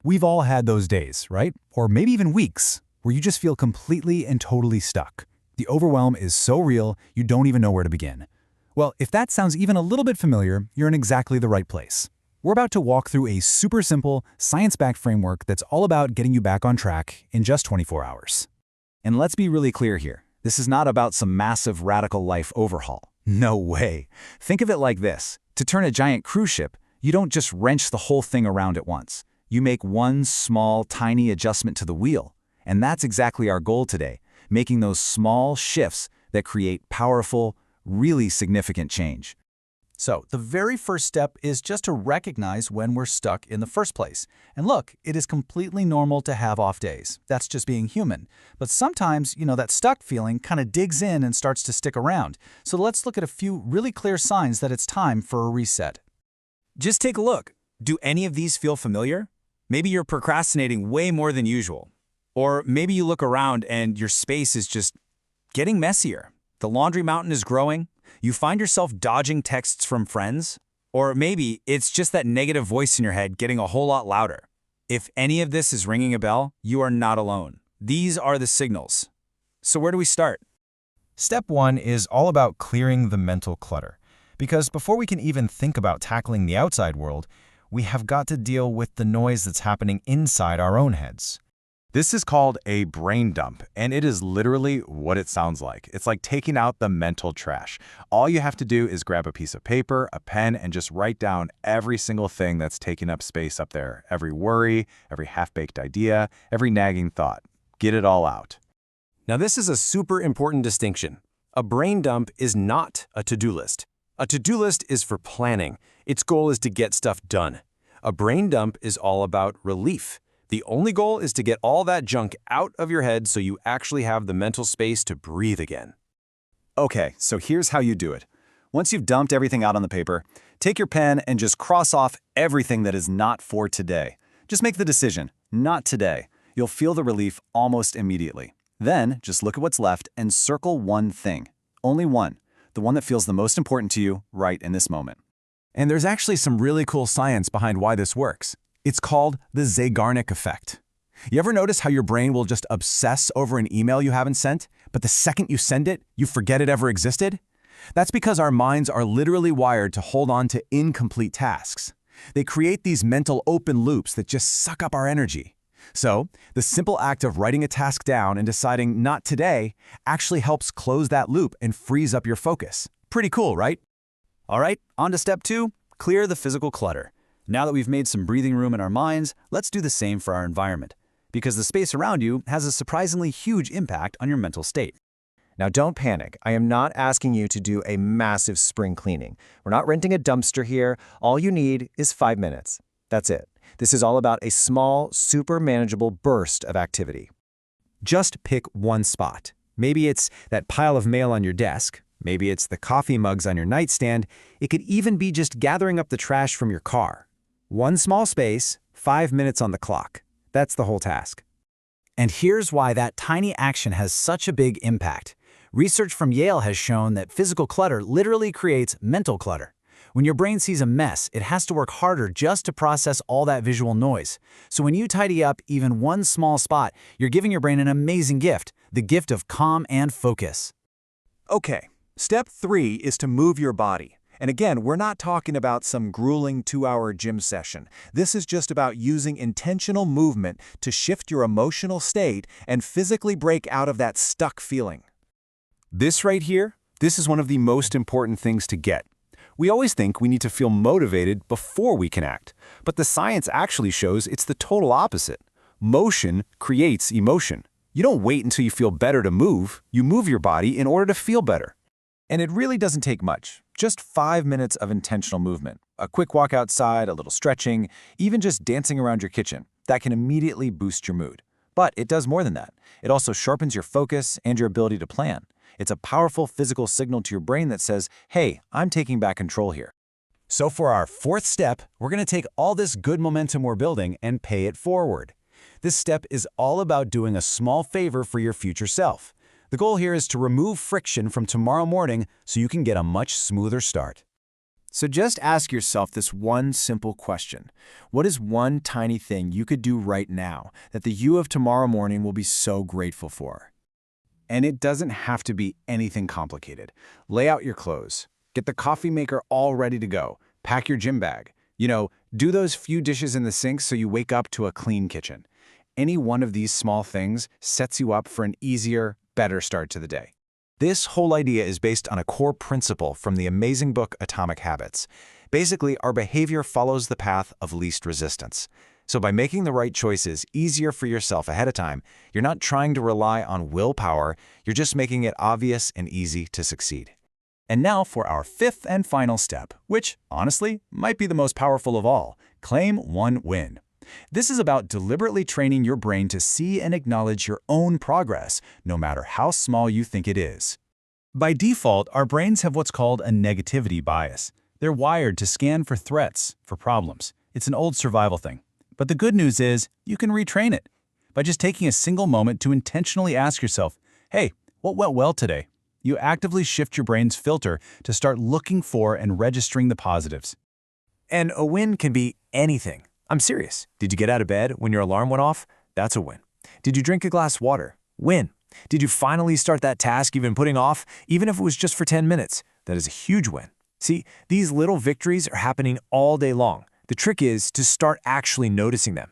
We've all had those days, right? Or maybe even weeks, where you just feel completely and totally stuck. The overwhelm is so real, you don't even know where to begin. Well, if that sounds even a little bit familiar, you're in exactly the right place. We're about to walk through a super simple, science-backed framework that's all about getting you back on track in just 24 hours. And let's be really clear here. This is not about some massive radical life overhaul. No way. Think of it like this. To turn a giant cruise ship, you don't just wrench the whole thing around at once. You make one small, tiny adjustment to the wheel. And that's exactly our goal today, making those small shifts that create powerful, really significant change. So, the very first step is just to recognize when we're stuck in the first place. And look, it is completely normal to have off days. That's just being human. But sometimes, that stuck feeling kind of digs in and starts to stick around. So let's look at a few really clear signs that it's time for a reset. Just take a look. Do any of these feel familiar? Maybe you're procrastinating way more than usual. Or maybe you look around and your space is just getting messier. The laundry mountain is growing. You find yourself dodging texts from friends, or maybe it's just that negative voice in your head getting a whole lot louder. If any of this is ringing a bell, you are not alone. These are the signals. So where do we start? Step 1 is all about clearing the mental clutter. Because before we can even think about tackling the outside world, we have got to deal with the noise that's happening inside our own heads. This is called a brain dump, and it is literally what it sounds like. It's like taking out the mental trash. All you have to do is grab a piece of paper, a pen, and just write down every single thing that's taking up space up there. Every worry, every half-baked idea, every nagging thought. Get it all out. Now this is a super important distinction. A brain dump is not a to-do list. A to-do list is for planning. Its goal is to get stuff done. A brain dump is all about relief. The only goal is to get all that junk out of your head so you actually have the mental space to breathe again. Okay, so here's how you do it. Once you've dumped everything out on the paper, take your pen and just cross off everything that is not for today. Just make the decision, not today. You'll feel the relief almost immediately. Then, just look at what's left and circle one thing. Only one. The one that feels the most important to you right in this moment. And there's actually some really cool science behind why this works. It's called the Zeigarnik Effect. You ever notice how your brain will just obsess over an email you haven't sent, but the second you send it, you forget it ever existed? That's because our minds are literally wired to hold on to incomplete tasks. They create these mental open loops that just suck up our energy. So, the simple act of writing a task down and deciding not today actually helps close that loop and frees up your focus. Pretty cool, right? All right, on to step 2, clear the physical clutter. Now that we've made some breathing room in our minds, let's do the same for our environment, because the space around you has a surprisingly huge impact on your mental state. Now don't panic. I am not asking you to do a massive spring cleaning. We're not renting a dumpster here. All you need is 5 minutes. That's it. This is all about a small, super manageable burst of activity. Just pick one spot. Maybe it's that pile of mail on your desk. Maybe it's the coffee mugs on your nightstand. It could even be just gathering up the trash from your car. One small space, 5 minutes on the clock. That's the whole task. And here's why that tiny action has such a big impact. Research from Yale has shown that physical clutter literally creates mental clutter. When your brain sees a mess, it has to work harder just to process all that visual noise. So when you tidy up even one small spot, you're giving your brain an amazing gift, the gift of calm and focus. Okay, step 3 is to move your body. And again, we're not talking about some grueling 2-hour gym session. This is just about using intentional movement to shift your emotional state and physically break out of that stuck feeling. This right here, this is one of the most important things to get. We always think we need to feel motivated before we can act, but the science actually shows it's the total opposite. Motion creates emotion. You don't wait until you feel better to move, you move your body in order to feel better. And it really doesn't take much. Just 5 minutes of intentional movement. A quick walk outside, a little stretching, even just dancing around your kitchen. That can immediately boost your mood. But it does more than that. It also sharpens your focus and your ability to plan. It's a powerful physical signal to your brain that says, hey, I'm taking back control here. So for our 4th step, we're going to take all this good momentum we're building and pay it forward. This step is all about doing a small favor for your future self. The goal here is to remove friction from tomorrow morning so you can get a much smoother start. So just ask yourself this one simple question. What is one tiny thing you could do right now that the you of tomorrow morning will be so grateful for? And it doesn't have to be anything complicated. Lay out your clothes. Get the coffee maker all ready to go. Pack your gym bag. Do those few dishes in the sink so you wake up to a clean kitchen. Any one of these small things sets you up for an easier, better start to the day. This whole idea is based on a core principle from the amazing book Atomic Habits. Basically, our behavior follows the path of least resistance. So by making the right choices easier for yourself ahead of time, you're not trying to rely on willpower, you're just making it obvious and easy to succeed. And now for our fifth and final step, which, honestly, might be the most powerful of all. Claim one win. This is about deliberately training your brain to see and acknowledge your own progress, no matter how small you think it is. By default, our brains have what's called a negativity bias. They're wired to scan for threats, for problems. It's an old survival thing. But the good news is, you can retrain it. By just taking a single moment to intentionally ask yourself, hey, what went well today? You actively shift your brain's filter to start looking for and registering the positives. And a win can be anything. I'm serious. Did you get out of bed when your alarm went off? That's a win. Did you drink a glass of water? Win. Did you finally start that task you've been putting off, even if it was just for 10 minutes? That is a huge win. See, these little victories are happening all day long. The trick is to start actually noticing them.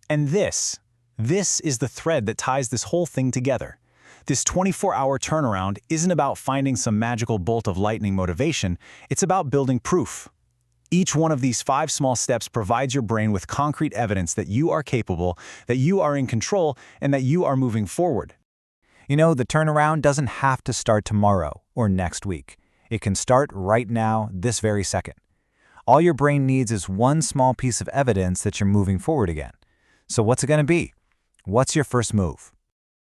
And this is the thread that ties this whole thing together. This 24-hour turnaround isn't about finding some magical bolt of lightning motivation, it's about building proof. Each one of these 5 small steps provides your brain with concrete evidence that you are capable, that you are in control, and that you are moving forward. The turnaround doesn't have to start tomorrow or next week. It can start right now, this very second. All your brain needs is one small piece of evidence that you're moving forward again. So what's it going to be? What's your first move?